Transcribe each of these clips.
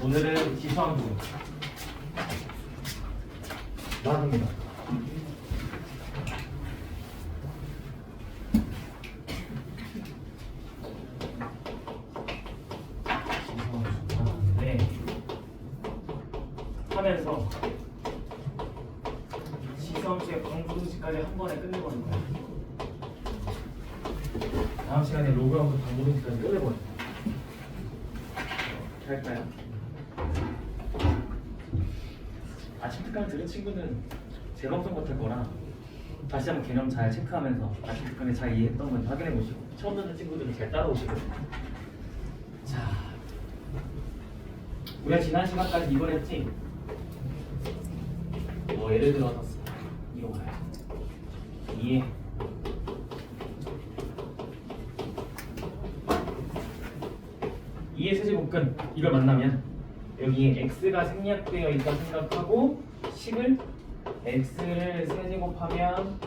오늘은 지수함수 나눕니다. 네. 하면서 지수함수의 방정식까지 한 번에 끝내버린 거야. 다음 시간에 로그함수 방정식까지 끝내버린 거야. 할까요? 아침 특강을 들은 친구는 재방송 못할 거라 다시 한번 개념 잘 체크하면서 아침 특강에 잘 이해했던 건지 확인해 보시고 처음 듣는 친구들은 잘 따라오시고. 자, 우리가 지난 시간까지 이걸 했지? 예를 들어서 이거 봐요. 이해 이의 세제곱근 이걸 만나면 여기에 x가 생략되어 있다 생각하고 식을 x를 세제곱하면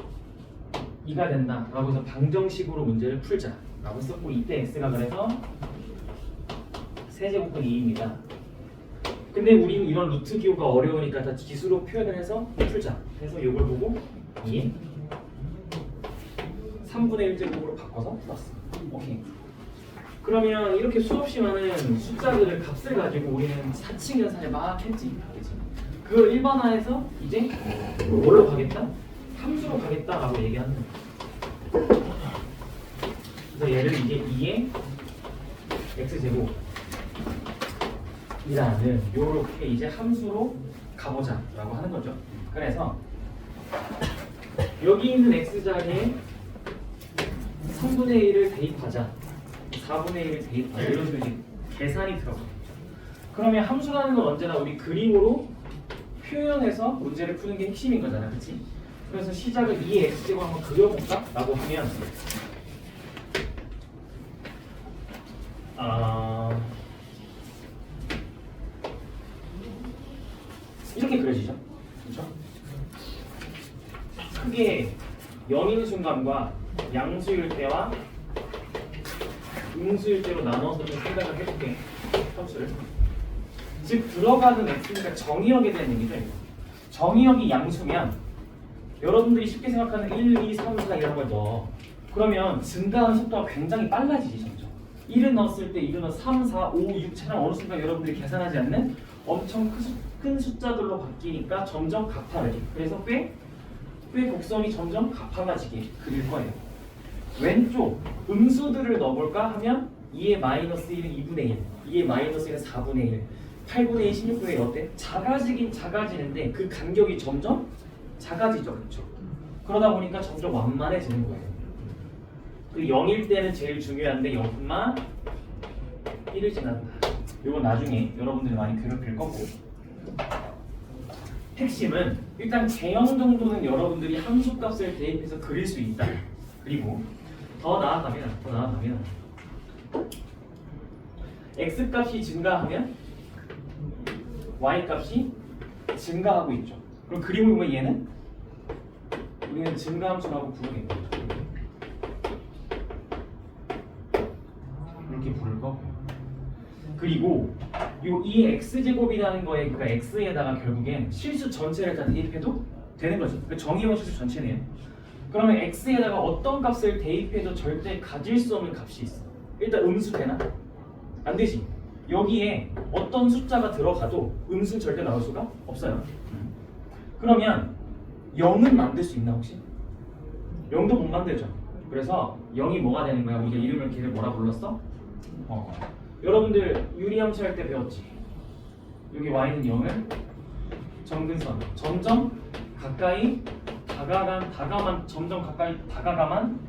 2가 된다 라고 해서 방정식으로 문제를 풀자 라고 썼고, 이때 x가 그래서 세제곱근 2입니다. 근데 우리는 이런 루트 기호가 어려우니까 다 지수로 표현을 해서 풀자 해서 이걸 보고 2에 3분의 1제곱으로 바꿔서 풀었어. 오케이. 그러면 이렇게 수없이 많은 숫자들을 값을 가지고 우리는 사칙 연산을 막 했지. 그치? 그걸 일반화해서 이제 뭘로 가겠다? 함수로 가겠다라고 얘기하는 거야. 그래서 얘를 이제 2의 x제곱 이라는 요렇게 이제 함수로 가보자 라고 하는 거죠. 그래서 여기 있는 x자리에 3분의 1을 대입하자, 4분의 1을 대입하자, 이런 식으로 이제 계산이 들어가요. 그러면 함수라는 건 언제나 우리 그림으로 표현해서 문제를 푸는 게 핵심인 거잖아, 그치? 그래서 시작을 2의 x제곱 한번 그려볼까? 라고 하면 이렇게 그려지죠? 그렇죠? 크게 영인 순간과 양수일 때와 음수일 때로 나눠서 좀 생각을 해볼게. 함수를. 즉 들어가는 x니까 정의역에 대한 얘기죠. 정의역이 양수면 여러분들이 쉽게 생각하는 1, 2, 3, 4 이런 걸 넣어. 그러면 증가하는 속도가 굉장히 빨라지지. 점점 1을 넣었을 때 1은 3, 4, 5, 6처럼 어느 순간 여러분들이 계산하지 않는 엄청 큰 숫자들로 바뀌니까 점점 가파르게. 그래서 꽤 곡선이 점점 가파라지게 그릴 거예요. 왼쪽 음수들을 넣어볼까 하면 2의 마이너스 1은 2분의 1, 2의 마이너스 1은 4분의 1, 8분의 1, 16분의 1 어때? 작아지긴 작아지는데 그 간격이 점점 작아지죠. 그렇죠? 그러다 보니까 점점 완만해지는 거예요. 그 0일 때는 제일 중요한데 0만 1을 지난다. 이건 나중에 여러분들이 많이 괴롭힐 거고, 핵심은 일단 제형 정도는 여러분들이 함수값을 대입해서 그릴 수 있다. 그리고 더 나아가면 x값이 증가하면 y값이 증가하고 있죠. 그럼 그림을 보면 얘는 우리는 증가함수라고 부르겠죠. 이렇게 부를 거고, 그리고 이 x제곱이라는 거에 그러니까 x에다가 결국엔 실수 전체를 다 대입해도 되는 거죠. 그러니까 정의원 실수 전체네요. 그러면 x에다가 어떤 값을 대입해도 절대 가질 수 없는 값이 있어. 일단 음수 되나? 안 되지. 여기에 어떤 숫자가 들어가도 음수 절대 나올 수가 없어요. 그러면 0은 만들 수 있나 혹시? 0도 못 만들죠. 그래서 0이 뭐가 되는 거야? 우리가 이름을 걔를 뭐라 불렀어? 여러분들 유리함수 할 때 배웠지? 여기 y는 0을 점근선 점점 가까이 점점 가까이 다가가만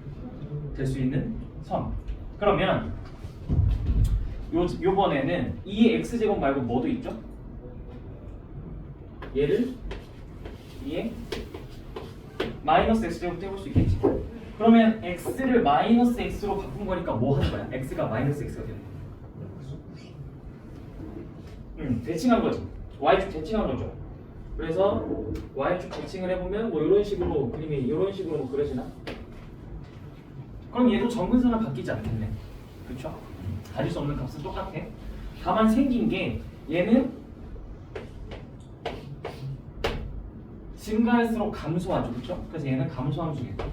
될 수 있는 선. 그러면 요번에는 2의 x제곱 말고 뭐도 있죠? 얘를 2의 마이너스 x제곱 해볼 수 있겠지? 그러면 x를 마이너스 x로 바꾼 거니까 뭐 하는 거야? x가 마이너스 x가 되는 거야. 대칭한 거지. y축 대칭한 거죠. 그래서 y축 대칭을 해보면 뭐 이런 식으로 그림이 이런 식으로 뭐 그려지나? 그럼 얘도 정근선은 바뀌지 않겠네. 그렇죠? 가질 수 없는 값은 똑같아. 다만 생긴 게 얘는 증가할수록 감소하죠, 그렇죠? 그래서 얘는 감소함수겠죠.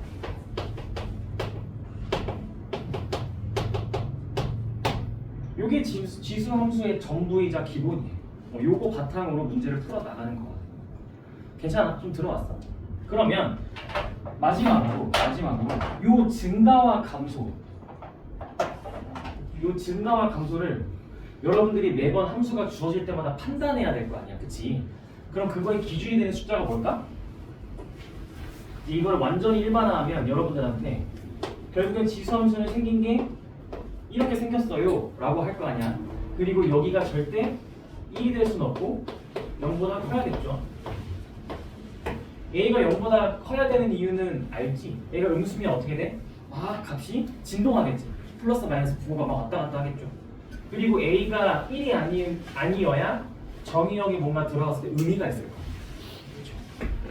요게 지수함수의 전부이자 기본이에요. 요거 바탕으로 문제를 풀어 나가는 거거든요. 괜찮아? 좀 들어왔어. 그러면 마지막으로 요 증가와 감소를 여러분들이 매번 함수가 주어질 때마다 판단해야 될 거 아니야, 그치? 그럼 그거의 기준이 되는 숫자가 뭘까? 이걸 완전히 일반화하면 여러분들한테 결국엔 지수함수는 생긴 게 이렇게 생겼어요 라고 할 거 아니야. 그리고 여기가 절대 1이 될 수는 없고 0보다 커야겠죠. A가 0보다 커야 되는 이유는 알지? A가 음수면 어떻게 돼? 값이 진동하겠지. 플러스 마이너스 부호가 막 왔다 갔다 하겠죠. 그리고 A가 1이 아니어야 정의역이 뭔가 들어갔을 때 의미가 있을 거야. 그렇죠?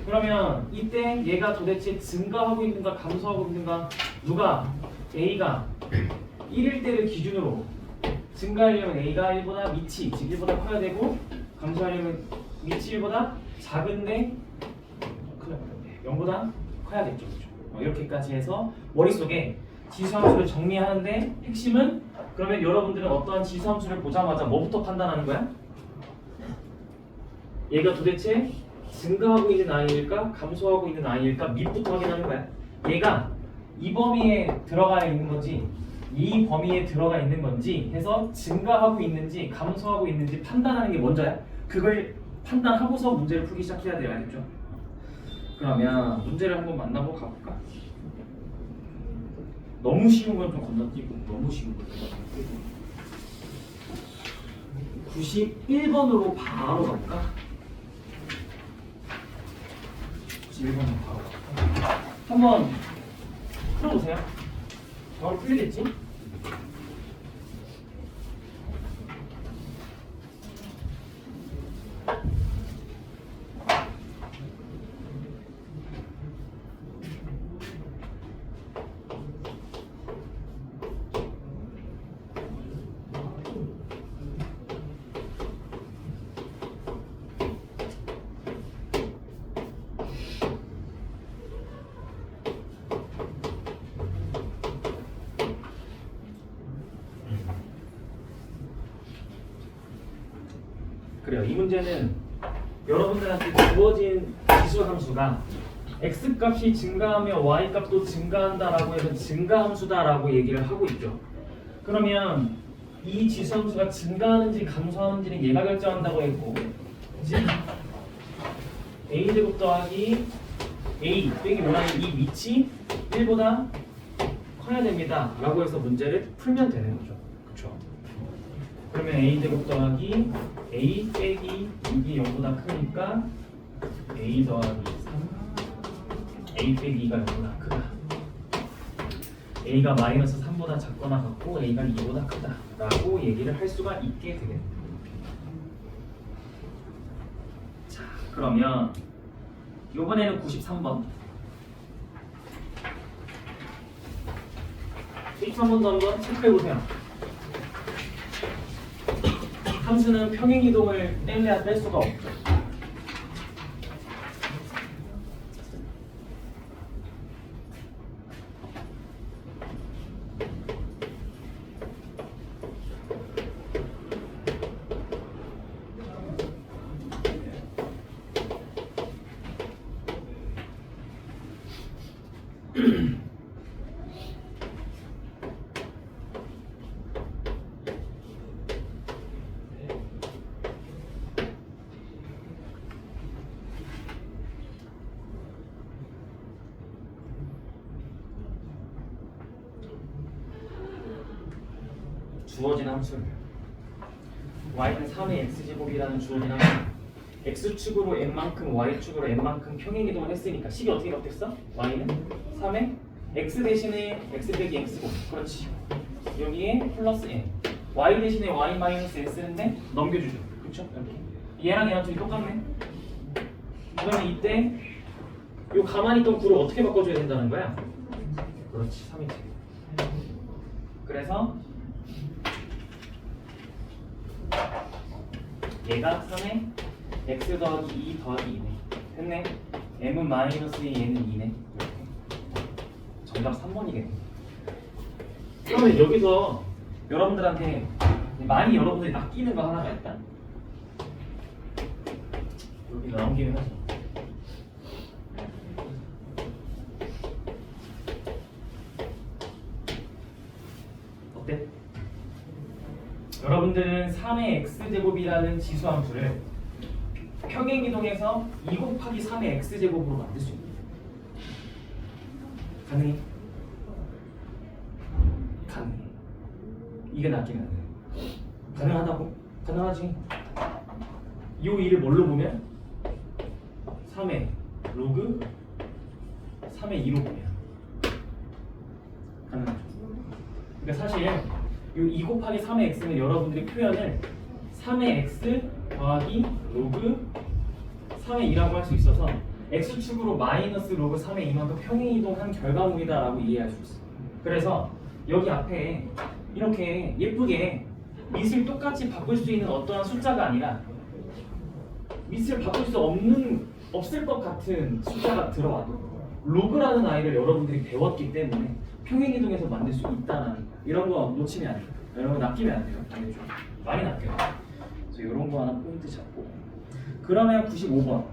그러면 이때 얘가 도대체 증가하고 있는가 감소하고 있는가, 누가 A가 1일 때를 기준으로 증가하려면 A가 1보다 밑이, 즉 1보다 커야 되고, 감소하려면 밑이 1보다 작은데 0보다 커야겠죠. 그렇죠? 이렇게까지 해서 머릿속에 지수함수를 정리하는데 핵심은, 그러면 여러분들은 어떠한 지수함수를 보자마자 뭐부터 판단하는 거야? 얘가 도대체 증가하고 있는 아이일까 감소하고 있는 아이일까 밑부터 확인하는 거야. 얘가 이 범위에 들어가 있는 건지 이 범위에 들어가 있는 건지 해서 증가하고 있는지 감소하고 있는지 판단하는 게 먼저야. 그걸 판단하고서 문제를 풀기 시작해야 돼요. 알겠죠? 그러면 문제를 한번 만나보고 가볼까? 너무 쉬운 건 좀 건너뛰고, 너무 쉬운 건 좀 건너뛰고. 91번으로 바로 갈까? 91번으로 바로 갈까? 한번 풀어보세요. 바로 풀리겠지? 그래요. 이 문제는 여러분들한테 주어진 지수함수가 x값이 증가하며 y값도 증가한다라고 해서 증가함수다라고 얘기를 하고 있죠. 그러면 이 지수함수가 증가하는지 감소하는지는 얘가 결정한다고 했고, 즉 a제곱 더하기 a 빼기 5라는 이 밑이 1보다 커야 됩니다 라고 해서 문제를 풀면 되는 거죠. 그렇죠? 그러면 a제곱 더하기 a 빼기 6이 0보다 크니까 a 더하기 3 a 빼기 2가 0보다 크다. a가 마이너스 3보다 작거나 같고 a가 2보다 크다 라고 얘기를 할 수가 있게 되겠네요. 자, 그러면 이번에는 93번 93번도 한번 체크해보세요. 함수는 평행이동을 뗄래야 뺄 수가 없죠. 주어진 함수를 y는 3의 x제곱이라는 주어진 함수, x축으로 n만큼 y축으로 n만큼 평행이동을 했으니까 식이 어떻게 바뀌었어? y는 3의 x 대신에 x 빼기 x고, 그렇지, 여기에 플러스 n, y 대신에 y 마이너스 n 쓰는데 넘겨주죠. 그렇죠? 이렇게 얘랑 얘랑 둘이 똑같네. 그러면 이때 요 가만히 있던 구를 어떻게 바꿔줘야 된다는 거야? 그렇지, 3이지. 그래서 얘가 3의 x 더하기 2 더하기 2네. 됐네. m은 마이너스 2, 얘는 2네. 이렇게. 정답 3번이겠네. 그러면 여기서 여러분들한테 많이 여러분들이 낚이는 거 하나가 있다. 여기 나온 김에 하죠. 어때? 여러분들은 3의 x제곱이라는 지수함수를 평행이동해서 2 곱하기 3의 x제곱으로 만들 수 있는 가능해? 가능해. 이게 낫긴 하네. 가능하다고? 가능하지. 이 2를 뭘로 보면? 3의 로그 3의 2로 보면 가능하죠. 그러니까 사실 이 2 곱하기 3의 x는 여러분들이 표현을 3의 x 더하기 로그 3의 2라고 할 수 있어서 x축으로 마이너스 로그 3의 2만큼 평행이동한 결과물이다 라고 이해할 수 있어. 그래서 여기 앞에 이렇게 예쁘게 밑을 똑같이 바꿀 수 있는 어떠한 숫자가 아니라 밑을 바꿀 수 없을 것 같은 숫자가 들어와도 로그라는 아이를 여러분들이 배웠기 때문에 평행이동해서 만들 수 있다는 거. 이런 거 놓치면 안 돼요. 이런 거 낚이면 안 돼요. 알겠죠? 많이 낚여요. 그래서 이런 거 하나 포인트 잡고. 그러면 95번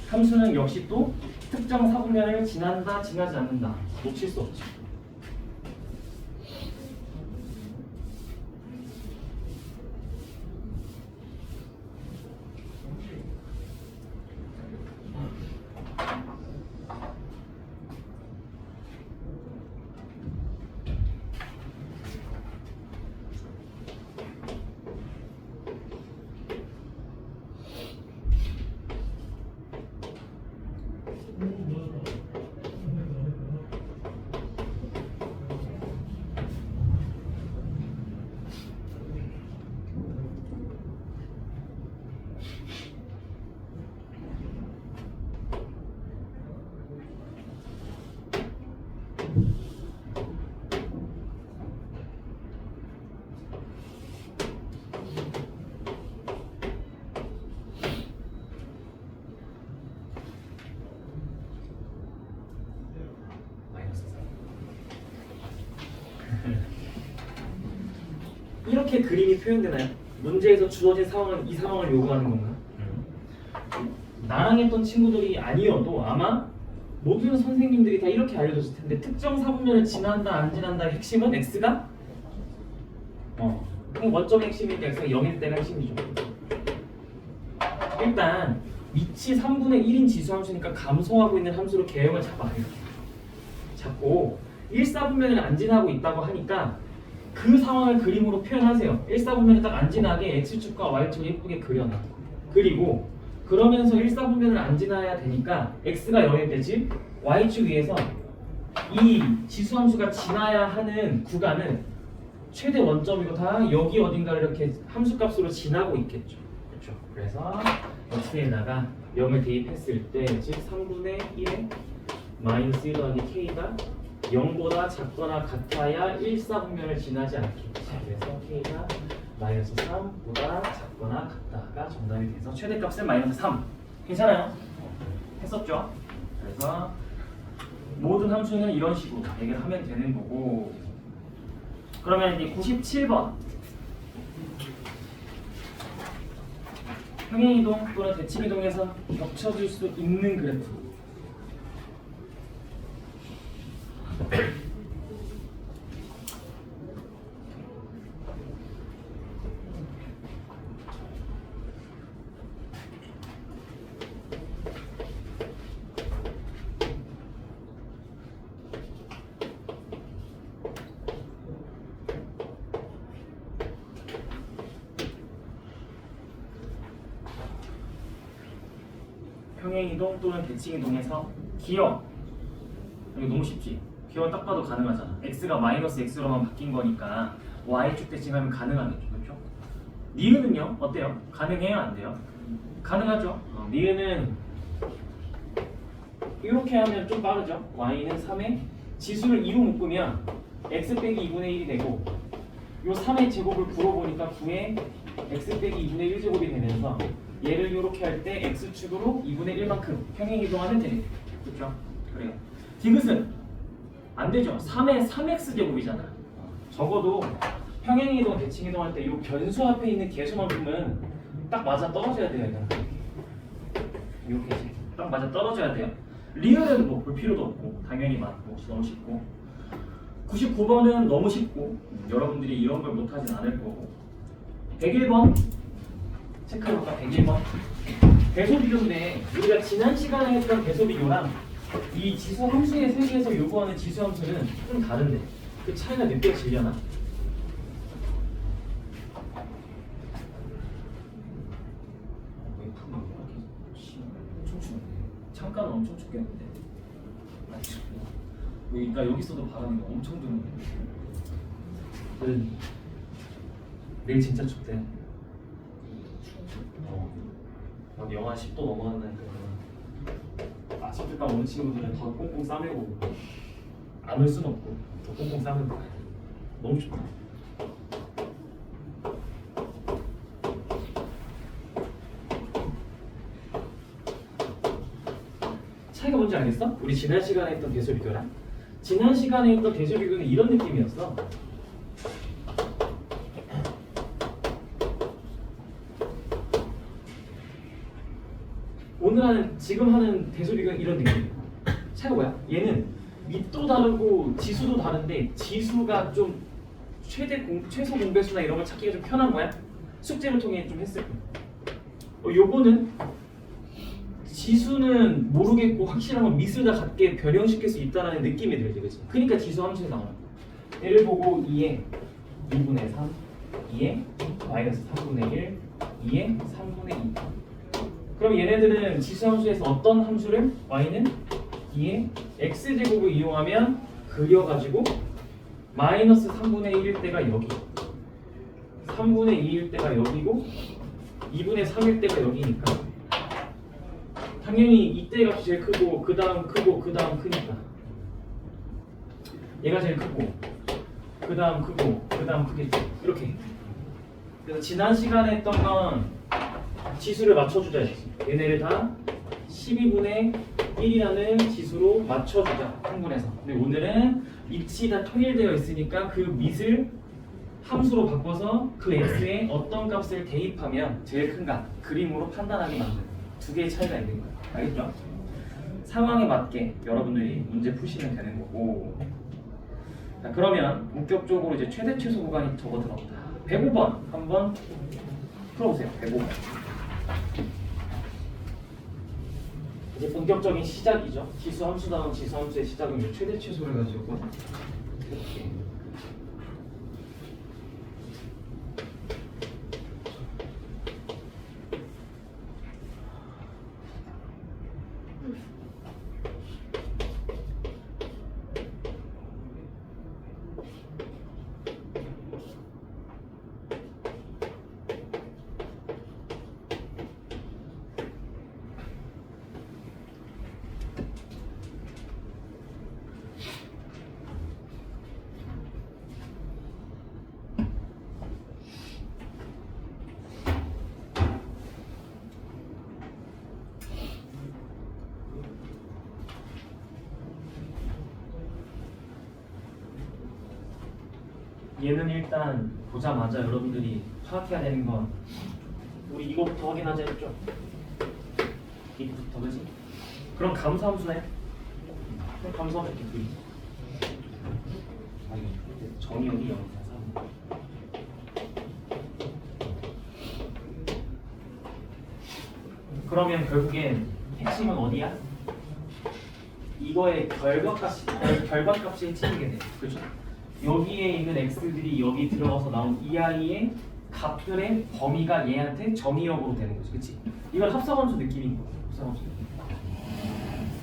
함수는 역시 또 특정 사분면을 지난다, 지나지 않는다. 놓칠 수 없지. 이렇게 그림이 표현되나요? 문제에서 주어진 상황은 이 상황을 요구하는 건가? 나랑 했던 친구들이 아니어도 아마 모든 선생님들이 다 이렇게 알려줬을 텐데 특정 사분면을 지난다 안 지난다의 핵심은 x가 원점의 핵심이니까 x가 0일 때가 핵심이죠. 일단 위치 3분의 1인 지수함수니까 감소하고 있는 함수로 개형을 잡아요. 잡고 1사분면을 안 지나고 있다고 하니까 그 상황을 그림으로 표현하세요. 1사분면을 딱 안 지나게 x축과 y축을 예쁘게 그려놔. 그리고 그러면서 1사분면을 안 지나야 되니까 x가 0일 때 즉 y축 위에서 이 지수함수가 지나야 하는 구간은 최대 원점이고 다 여기 어딘가를 이렇게 함수값으로 지나고 있겠죠. 그렇죠. 그래서 x에다가 0을 대입했을 때 즉 3분의 1에 마이너스 1 더하기 k가 0보다 작거나 같아야 1사분면을 지나지 않겠지. 그래서 k가 마이너스 3보다 작거나 같다가 정답이 돼서 최대값은 마이너스 3. 괜찮아요? 했었죠? 그래서 모든 함수는 이런 식으로 해결하면 되는 거고. 그러면 이제 97번 평행이동 또는 대칭이동에서 겹쳐질 수 있는 그래프. 평행이동 또는 대칭이동에서 기억 이거 너무 쉽지? 기억 딱 봐도 가능하잖아. x가 마이너스 x로만 바뀐 거니까 y축 대칭하면 가능하겠죠. 그렇죠? 니은은요? 어때요? 가능해요? 안 돼요? 가능하죠? 니은은 이렇게 하면 좀 빠르죠? y는 3에 지수를 2로 묶으면 x 빼기 2분의 1이 되고 요 3의 제곱을 풀어보니까 9의 x 빼기 2분의 1제곱이 되면서 얘를 이렇게 할 때 x축으로 2분의 1만큼 평행 이동하면 되네. 그렇죠? 그래요. 디귿은 안 되죠. 3의 3x 제곱이잖아. 적어도 평행 이동, 대칭 이동할 때 이 변수 앞에 있는 개수만큼은 딱 맞아 떨어져야 돼요. 이렇게 딱 맞아 떨어져야 돼요. 리을은 뭐 볼 필요도 없고 당연히 맞고 너무 쉽고 99번은 너무 쉽고 여러분들이 이런 걸 못하진 않을 거고 101번 체크해볼까? 101번 배소 비교인데 우리가 지난 시간에 했던 배소 비교랑 이 지수 함수의 세계에서 요구하는 지수 함수는 좀 다른데 그 차이가 느껴지려나? 창가는 엄청 춥겠는데 그러니까 여기 있어도 바람이 엄청 드는데 내일 진짜 춥대. 막 영하 10도 넘어간다니까. 아침부터 오는 친구들은 더 꽁꽁 싸매고 안 올 순 없고 더 꽁꽁 싸매고 너무 춥다. 차이가 뭔지 알겠어? 우리 지난 시간에 했던 대소 비교랑 지난 시간에 했던 대소 비교는 이런 느낌이었어. 오늘 지금 하는 대소 비교는 이런 느낌. 차이가 뭐야? 얘는 밑도 다르고 지수도 다른데 지수가 좀 최소 공배수나 이런 걸 찾기가 좀 편한 거야. 숙제를 통해 좀 했을 거야. 요거는 지수는 모르겠고 확실한 건 미술과 같게 변형시킬 수 있다는 느낌이 들지, 그치? 그러니까 지수 함수에 나오는 거야. 얘를 보고 2에 2분의 3, 2에 마이너스 3분의 1, 2에 3분의 2. 그럼 얘네들은 지수 함수에서 어떤 함수를? y는 2에 x제곱을 이용하면 그려가지고 마이너스 3분의 1일 때가 여기, 3분의 2일 때가 여기고 2분의 3일 때가 여기니까 당연히 이때 값이 제일 크고 그 다음 크고 그 다음 크니까 얘가 제일 크고 그 다음 크고 그 다음 크겠지. 이렇게. 그래서 지난 시간에 했던 건 지수를 맞춰주자 했어. 얘네를 다 12분의 1이라는 지수로 맞춰주자 한군에서. 근데 오늘은 밑이 다 통일되어 있으니까 그 밑을 함수로 바꿔서 그 x에 어떤 값을 대입하면 제일 큰 값 그림으로 판단하게 만드는 두 개의 차이가 있는 거야. 알겠죠? 상황에 맞게 여러분들이 문제 푸시면 되는 거고. 자, 그러면 본격적으로 이제 최대 최소 구간이 적어 들어갑니다. 105번 한번 풀어보세요. 105번. 이제 본격적인 시작이죠. 지수 함수다운 지수 함수의 시작은 이제 최대 최소를 가지고 이렇게. 얘는 일단 보자마자 여러분들이 파악해야 되는 건 우리 이거부터 확인하자 했죠? 이거부터, 그지? 그럼 감수함수네? 그럼 감수함수 이렇게 그리자. 아니, 정의역이 0, 4, 3. 그러면 결국엔 핵심은 어디야? 이거의 결과값이 핵심이게 돼. 그렇죠? 여기에 있는 x들이 여기 들어가서 나온 이 아이의 값들의 범위가 얘한테 정의역으로 되는 거지, 그렇지? 이건 합성함수 느낌인 거야. 합성함수 느낌.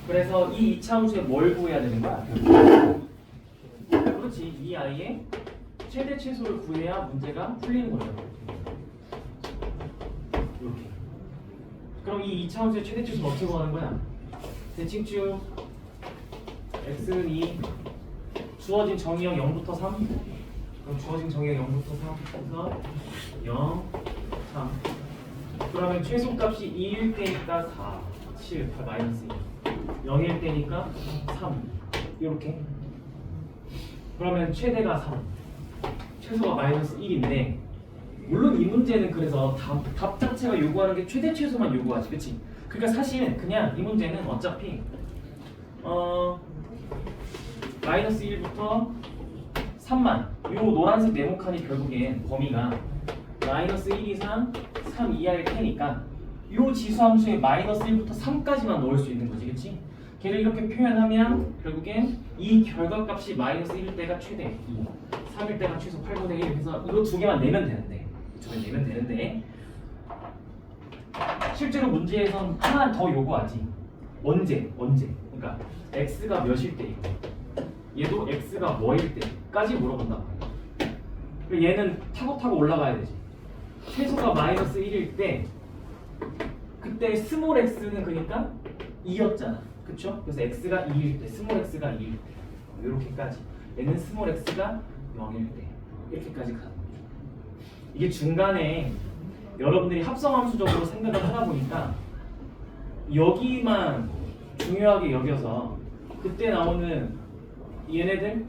그래서 이 이차함수에 뭘 구해야 되는 거야? 그렇지, 이 아이의 최대 최소를 구해야 문제가 풀리는 거죠. 이렇게. 그럼 이 이차함수의 최대 최소는 어떻게 구하는 거야? 대칭축 x는 2 주어진 정의역 0부터 3 그럼 주어진 정의가 0부터 3에서 0, 3. 그러면 최소값이 2일 때니까 4, 7, 8, 마이너스 2. 0일 때니까 3. 이렇게. 그러면 최대가 3. 최소가 마이너스 1인데 물론 이 문제는 그래서 답 자체가 요구하는 게 최대 최소만 요구하지, 그치? 그러니까 사실 그냥 이 문제는 어차피 마이너스 1부터 3만 요 노란색 네모칸이 결국엔 범위가 마이너스 1 이상 3 이하일 테니까 요 지수함수에 마이너스 1부터 3까지만 넣을 수 있는 거지, 그치? 걔를 이렇게 표현하면 결국엔 이 결과값이 마이너스 1일 때가 최대 2, 3일 때가 최소 8분의 1 해서 이거 두 개만 내면 되는데 실제로 문제에선 하나 더 요구하지. 언제? 그러니까 x가 몇일 때이고 얘도 x가 뭐일 때까지 물어본다고. 얘는 타고 올라가야 되지. 최소가 마이너스 1일 때 그때 스몰 x는 그러니까 2였잖아. 그쵸? 그래서 x가 2일 때, 스몰 x가 2일 때 이렇게까지. 얘는 스몰 x가 0일 때 이렇게까지 가는 거죠. 이게 중간에 여러분들이 합성함수적으로 생각을 하다 보니까 여기만 중요하게 여겨서 그때 나오는 얘네들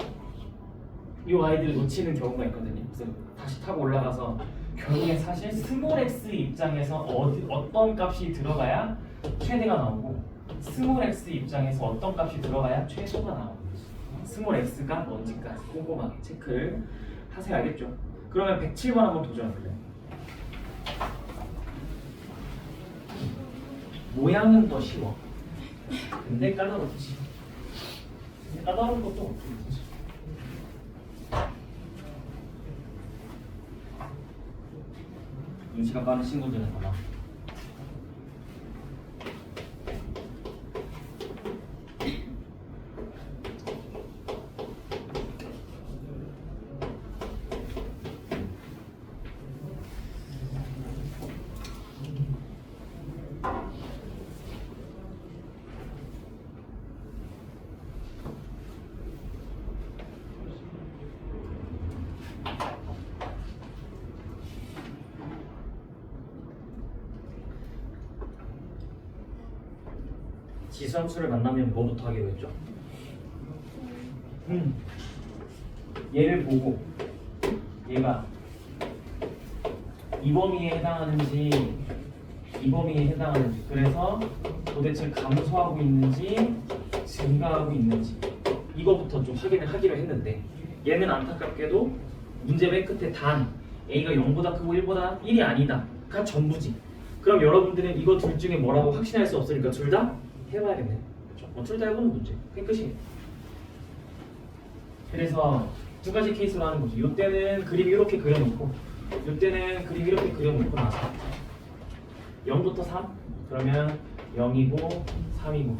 이 아이들을 놓치는 경우가 있거든요. 그래서 다시 타고 올라가서 결국에 사실 스몰 x 입장에서 어떤 값이 들어가야 최대가 나오고 스몰 x 입장에서 어떤 값이 들어가야 최소가 나오는 거죠. 스몰 x가 뭔지까지 꼼꼼하게 체크를 하세요. 알겠죠? 그러면 107번 한번 도전해볼래요? 모양은 더 쉬워. 근데 까다롭지. 까다로운 것도 없지. 눈치가 빠른 친구들은 아마 지수함수를 만나면 뭐부터 하기로 했죠? 얘를 보고 얘가 이 범위에 해당하는지 이 범위에 해당하는지 그래서 도대체 감소하고 있는지 증가하고 있는지 이거부터 좀 확인을 하기로 했는데 얘는 안타깝게도 문제 맨 끝에 단 A가 0보다 크고 1보다 1이 아니다가 전부지. 그럼 여러분들은 이거 둘 중에 뭐라고 확신할 수 없으니까 둘 다 해봐야겠네. 그렇죠? 둘 다 해보는 문제. 그게 끝이에요. 그래서 두 가지 케이스로 하는 거죠. 이때는 그림 이렇게 그려놓고 이때는 그림 이렇게 그려놓고 나서 0부터 3 그러면 0이고 3이고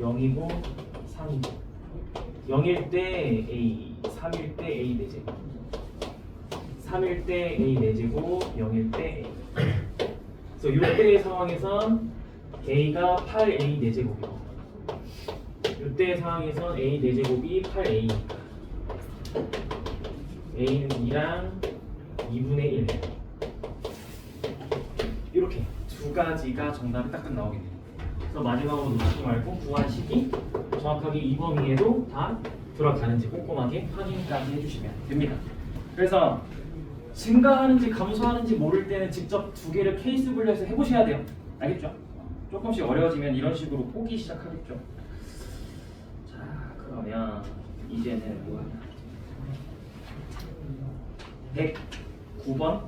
0이고 3이고 0일 때 A 3일 때 A 4제곱 3일 때 A 4제곱 0일 때 A 그래서 이때의 상황에선 A가 8A 4제곱이고 이때의 상황에선 A 4제곱이 8A니까 A는 2랑 2분의 1 이렇게 두 가지가 정답이 딱딱 나오겠네요. 그래서 마지막으로 놓치지 말고 구하시기 정확하게 이 범위에도 다 들어가는지 꼼꼼하게 확인까지 해주시면 됩니다. 그래서 증가하는지 감소하는지 모를 때는 직접 두 개를 케이스 분류해서 해보셔야 돼요. 알겠죠? 조금씩 어려워지면 이런 식으로 보기 시작하겠죠. 자, 그러면 이제는 뭐 109번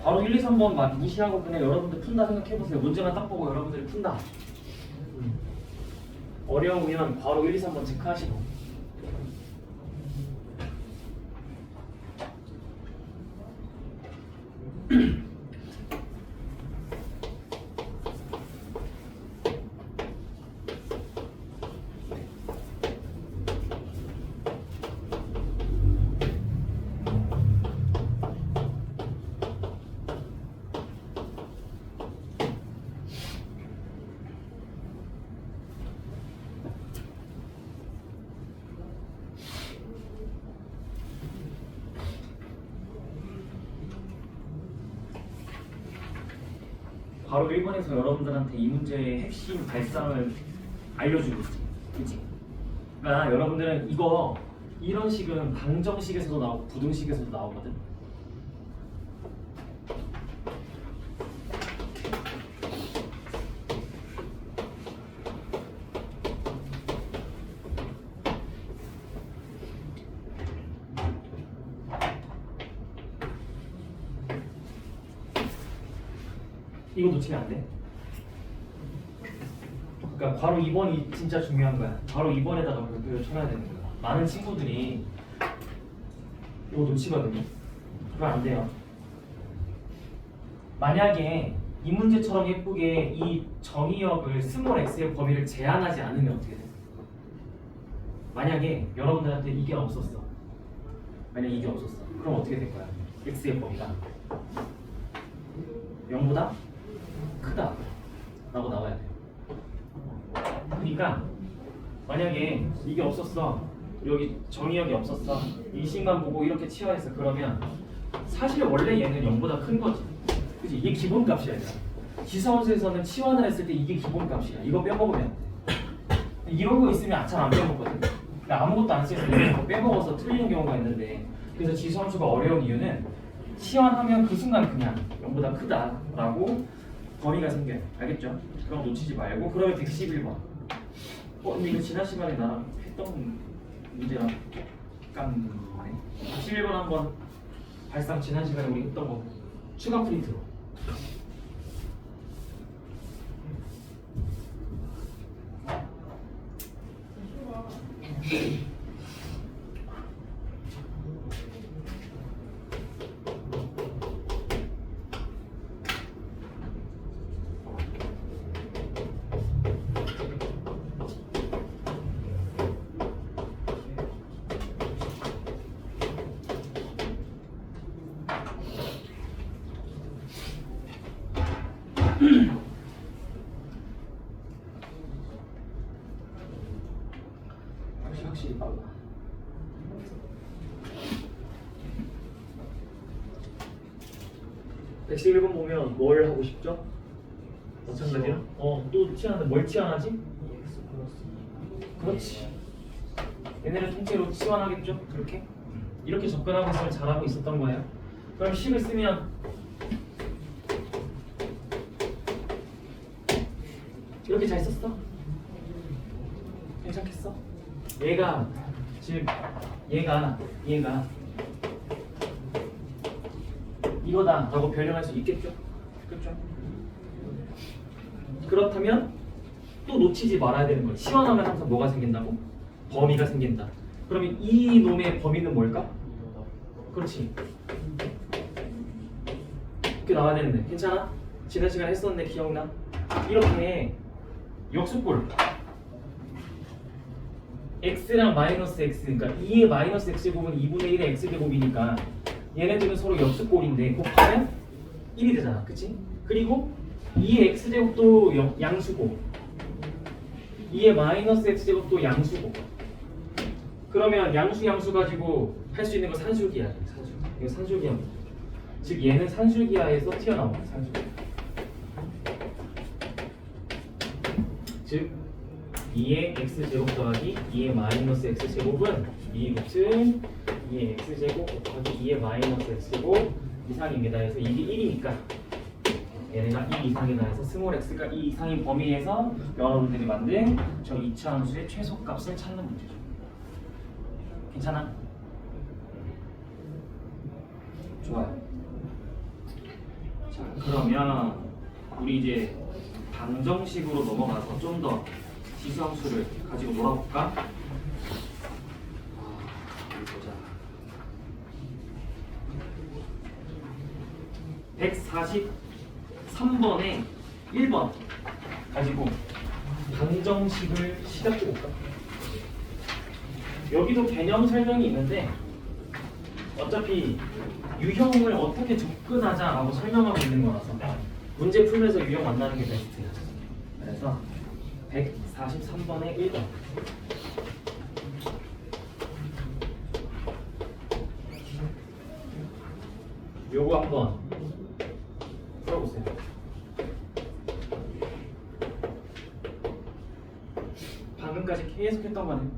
바로 1, 2, 3번 무시하고 그냥 여러분들 푼다 생각해보세요. 문제만 딱 보고 여러분들이 푼다. 어려우면 바로 1, 2, 3번 체크하시고 바로 1번에서 여러분들한테 이 문제의 핵심 발상을 알려주고 있지. 그치? 그러니까 여러분들은 이거 이런 식은 방정식에서도 나오고 부등식에서도 나오거든. 이거 놓치면 안 돼. 그러니까 바로 2번이 진짜 중요한 거야. 바로 2번에다가 별표를 쳐놔야 되는 거야. 많은 친구들이 이거 놓치거든요. 그건 안 돼요. 만약에 이 문제처럼 예쁘게 이 정의역을 스몰 x의 범위를 제한하지 않으면 어떻게 돼? 만약에 여러분들한테 이게 없었어. 만약 이게 없었어. 그럼 어떻게 될 거야? x의 범위가 0보다 크다 라고 나와야 돼요. 그러니까 만약에 이게 없었어, 여기 정의역이 없었어, 이 식만 보고 이렇게 치환했어. 그러면 사실 원래 얘는 0보다 큰 거지. 그치? 이게 기본값이야. 지수함수에서는 치환을 했을 때 이게 기본값이야. 이거 빼먹으면 안 돼. 이런 거 있으면 잘 안 빼먹거든. 그러니까 아무것도 안 쓰여서 이거 빼먹어서 틀리는 경우가 있는데, 그래서 지수함수가 어려운 이유는 치환하면 그 순간 그냥 0보다 크다라고 범위가 생겨요. 알겠죠? 그럼 놓치지 말고. 그러면 111번. 근데 이거 지난 시간에 나랑 했던 문제랑 똑같네. 111번 한번 발상 지난 시간에 우리 했던 거 추가 프린트로. 확실히 빨라. 백십 1번 보면 뭘 하고 싶죠? 마찬가지야? 또 치환하는데 뭘 치환하지? 그렇지. 얘네를 통째로 치환하겠죠? 그렇게? 이렇게 접근하고 있으면 잘하고 있었던 거예요. 그럼 10을 쓰면 이렇게 잘 썼어? 괜찮겠어? 얘가 즉 얘가 이거다 라고 변형할 수 있겠죠? 그렇죠? 그렇다면 또 놓치지 말아야 되는 거예요. 치환하면 항상 뭐가 생긴다고? 범위가 생긴다. 그러면 이 놈의 범위는 뭘까? 그렇지. 이렇게 나와야 되는데 괜찮아? 지난 시간에 했었는데 기억나? 이렇게 역수꼴 x랑 마이너스 x, 그러니까 2의 마이너스 x제곱은 2분의 1의 x제곱이니까 얘네들은 서로 역수꼴인데 곱하면 1이 되잖아. 그치? 그리고 2의 x제곱도 양수고 2의 마이너스 x제곱도 양수고, 그러면 양수 가지고 할 수 있는 건 산술기야. 산술. 이거 산술기야. 즉 얘는 산술기하에서 튀어나옵니다. 산술기하. 즉 2의 x제곱 더하기 2의 마이너스 x제곱은 2 루트 2의 x제곱 곱하기 2의 마이너스 x제곱 이상입니다. 그래서 이게 1이니까 얘네가 2 이상이다 해서 스몰 x가 2 이상인 범위에서 여러분들이 만든 저 이차함수의 최소값을 찾는 문제죠. 괜찮아? 좋아요. 자, 그러면 우리 이제 방정식으로 넘어가서 좀 더 지수함수를 가지고 놀아볼까? 어디 보자. 143번에 1번 가지고 방정식을 시작해볼까? 여기도 개념 설명이 있는데 어차피 유형을 어떻게 접근하자라고 설명하고 있는 거라서 문제 풀면서 유형 만나는 게 베스트야. 그래서 143번에 1번. 요거 한번 풀어보세요. 방금까지 계속 했던 거는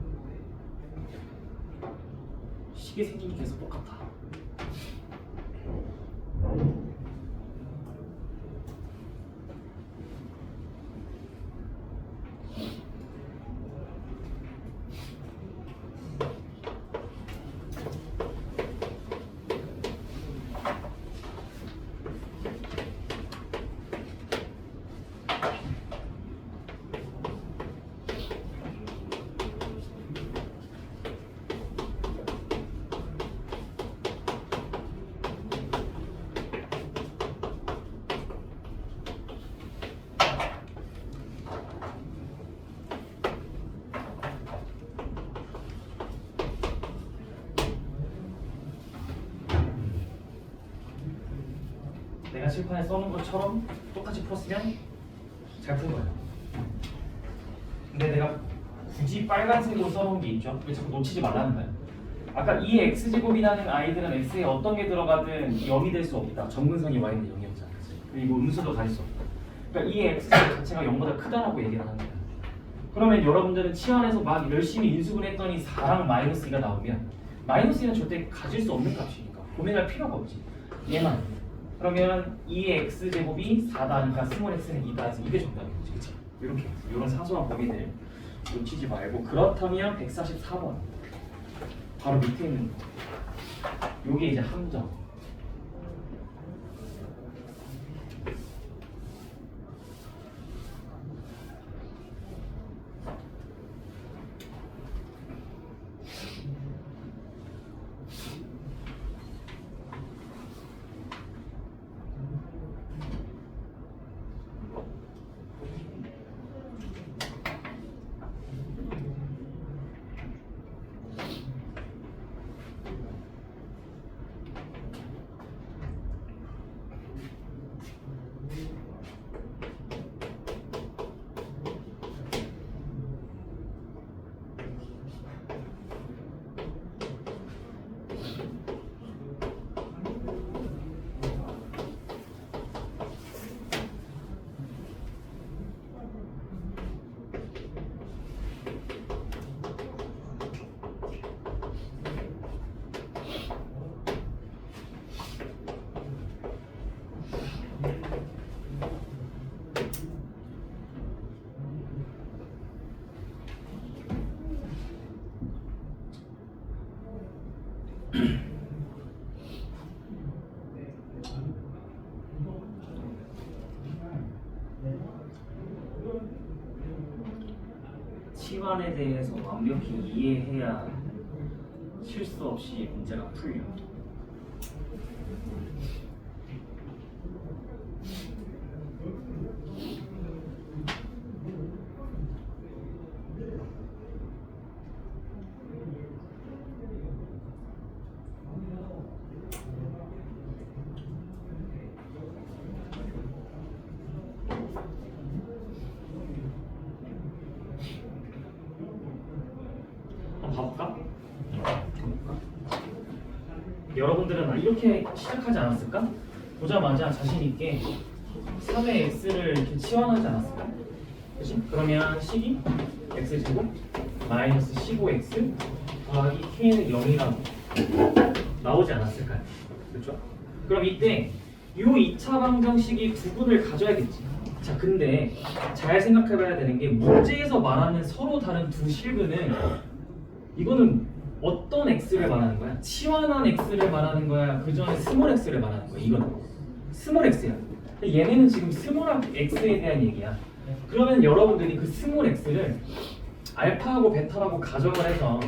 식이 생긴 게 계속 똑같아. 내가 칠판에 써놓은 것처럼 똑같이 풀었으면 잘 푼 거예요. 근데 내가 굳이 빨간색으로 써놓은 게 있죠. 왜 자꾸 놓치지 말라는 거예요. 아까 이 x제곱이라는 아이들은 x에 어떤 게 들어가든 0이 될 수 없다. 점근선이 y인데 0이었잖아. 그리고 음수도 가질 수 없다. 그러니까 이 x제곱 자체가 0보다 크다라고 얘기를 하는 거예요. 그러면 여러분들은 치환해서 막 열심히 인수분 했더니 4랑 마이너스 2가 나오면 마이너스 2는 절대 가질 수 없는 값이니까 고민할 필요가 없지. 얘만. 그러면 2x제곱이 4다니까 스몰 x는 2다지. 이게 정답이겠지. 그치? 이렇게 이런 사소한 범위들 놓치지 말고. 그렇다면 144번 바로 밑에 있는 거. 요게 이제 함정. 치환에 대해서 완벽히 이해해야 실수 없이 문제가 풀려. 봐볼까? 여러분들은 이렇게 시작하지 않았을까? 보자마자 자신있게 3의 x를 이렇게 치환하지 않았을까? 그치? 그러면 식이 x제곱 마이너스 15x 더하기 k는 0이라고 나오지 않았을까요? 그렇죠? 그럼 이때 이 2차 방정식이 두 분을 가져야겠지. 자, 근데 잘 생각해봐야 되는 게 문제에서 말하는 서로 다른 두 실근은 이거는 어떤 x를 말하는 거야? 치환한 x를 말하는 거야? 그 전에 스몰 x를 말하는 거야? 이거는 스몰 x야. 얘네는 지금 스몰 x에 대한 얘기야. 그러면 여러분들이 그 스몰 x를 알파하고 베타라고 가정을 해서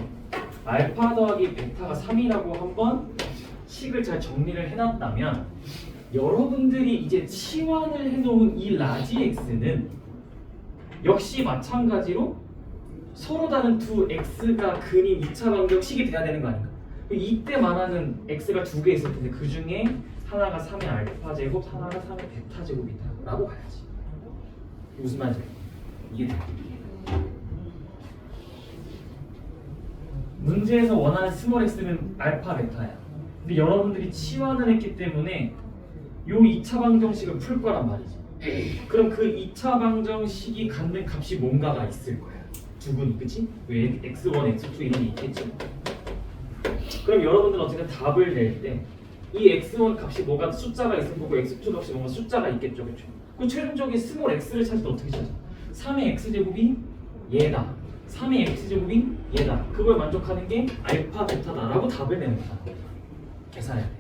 알파 더하기 베타가 3이라고 한번 식을 잘 정리를 해놨다면 여러분들이 이제 치환을 해놓은 이 라지 x는 역시 마찬가지로 서로 다른 두 x가 근인 2차 방정식이 돼야 되는 거 아닌가? 이때 말하는 x가 두 개 있을 텐데 그 중에 하나가 3의 알파 제곱, 하나가 3의 베타 제곱이다 라고 봐야지. 무슨 말인지 이해돼? 문제에서 원하는 스몰 x는 알파, 베타야. 근데 여러분들이 치환을 했기 때문에 요 2차 방정식을 풀 거란 말이지. 그럼 그 2차 방정식이 갖는 값이 뭔가가 있을 거야. 두근이 그치? 왜 x1, x2 이런 게 있겠지? 그럼 여러분들은 어쨌든 답을 낼 때 이 x1 값이 뭐가 숫자가 있을 거고 x2 값이 뭔가 숫자가 있겠죠, 그렇죠? 그 최종적인 스몰 x를 찾을 때 어떻게 찾아? 3의 x제곱이 얘다. 3의 x제곱이 얘다. 그걸 만족하는 게 알파 베타다라고 답을 내는 거다. 계산해야 돼.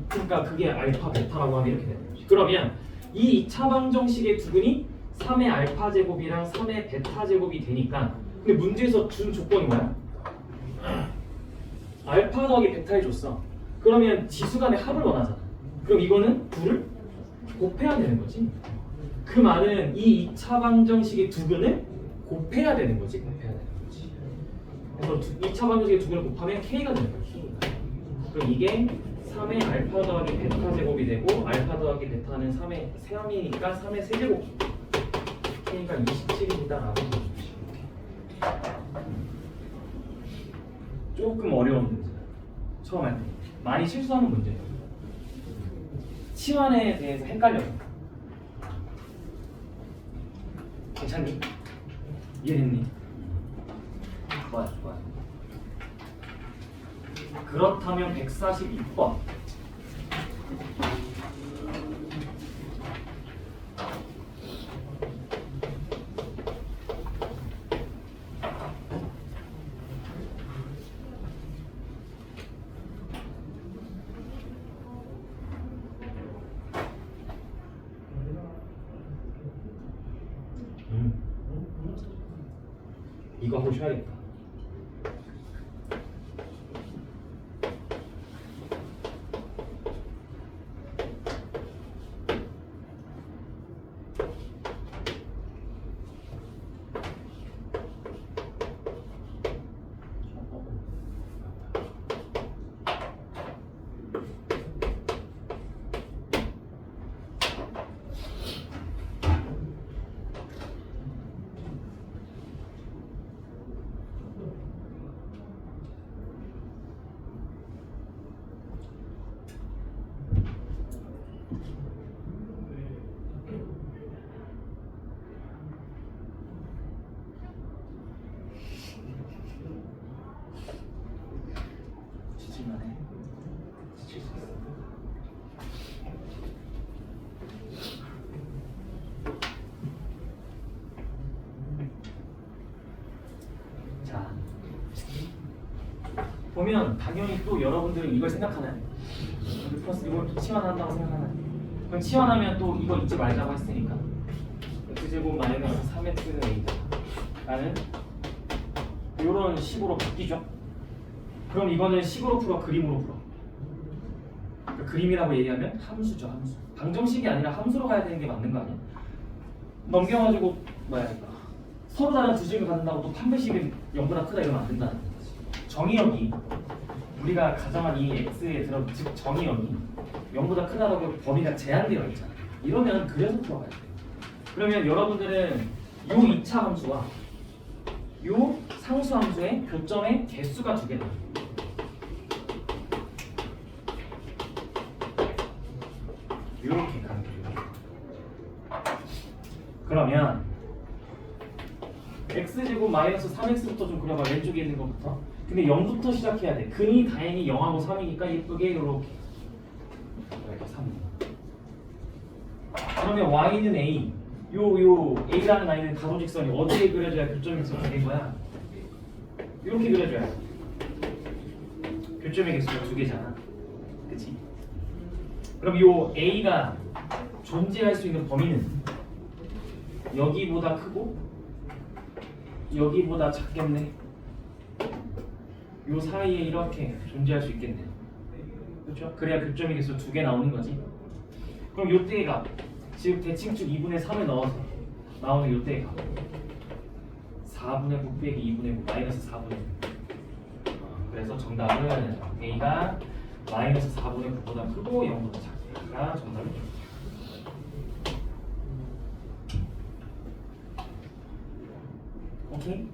그러니까 그게 알파 베타라고 하면 이렇게 되는 거지. 그러면 이 2차 방정식의 두근이 3의 알파 제곱이랑 3의 베타 제곱이 되니까 근데 문제에서 준 조건이 뭐야? 알파 더하기 베타를 줬어. 그러면 지수 간의 합을 원하잖아. 그럼 이거는 둘을 곱해야 되는 거지. 그 말은 이 2차 방정식의 두근을 곱해야 되는 거지. 곱해야 되는 거지. 그래서 2차 방정식의 두근을 곱하면 k가 되는 거야. 그럼 이게 3의 알파 더하기 베타 제곱이 되고 알파 더하기 베타는 3의 3이니까 3의 세제곱 k가 27입니다 라고 조금 어려운 문제 처음 할 때 많이 실수하는 문제예요. 치환에 대해서 헷갈려요. 괜찮니? 이해됐니? 좋아요. 그렇다면 142번 이거 하고 쉬어야겠다. 지칠만해. 지칠 수 있어. 자, 보면 당연히 또 여러분들은 이걸 생각하나요? 플러스 이걸 또 치환한다고 생각하나요? 그럼 치환하면 또 이거 잊지 말자고 했으니까 x제곱 마이너스 3x는 a다 라는 이런 식으로 바뀌죠. 그럼 이거는 식으로 풀어, 그림으로 풀어. 그러니까 그림이라고 얘기하면 함수죠, 함수. 방정식이 아니라 함수로 가야 되는 게 맞는 거 아니야? 넘겨가지고 뭐야 이거 서로 다른 두 식을 갖는다고 또 판별식은 0보다 크다 이러면 안 된다는 거지. 정의역이 우리가 가정한 이 x에 들어 즉 정의역이 0보다 크다라고 범위가 제한되어 있잖아. 이러면 그래서 풀어가야 돼. 그러면 여러분들은 요 2차 함수와 요 상수 함수의 교점의 개수가 두 개다. 이렇게 가는 거예요. 그러면 x제곱 마이너스 3x부터 좀 그려봐. 왼쪽에 있는 것부터. 근데 0부터 시작해야 돼. 근이 다행히 0하고 3이니까 예쁘게 이렇게 3. 그러면 y는 a 요 a라는 아이는 가로직선이 어디에 그려져야 교점의 개수가 된 거야? 이렇게 그려줘야 돼. 교점의 개수가 두 개잖아. 그치? 그럼 요 a가 존재할 수 있는 범위는 여기보다 크고 여기보다 작겠네. 요 사이에 이렇게 존재할 수 있겠네. 그렇죠? 그래야 교점의 개수 두 개 나오는 거지. 그럼 요 때의 값, 즉 대칭축 2분의 3을 넣어서 나오는 요 때의 값 4분의 9 빼기 2분의 9 마이너스 4분의 9. 그래서 정답은 a가 마이너스 4분의 9보다 크고 0보다 작다. 정답이죠. 오케이?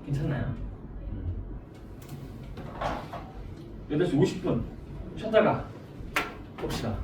괜찮나요? 8시 50분 쉬었다가 봅시다.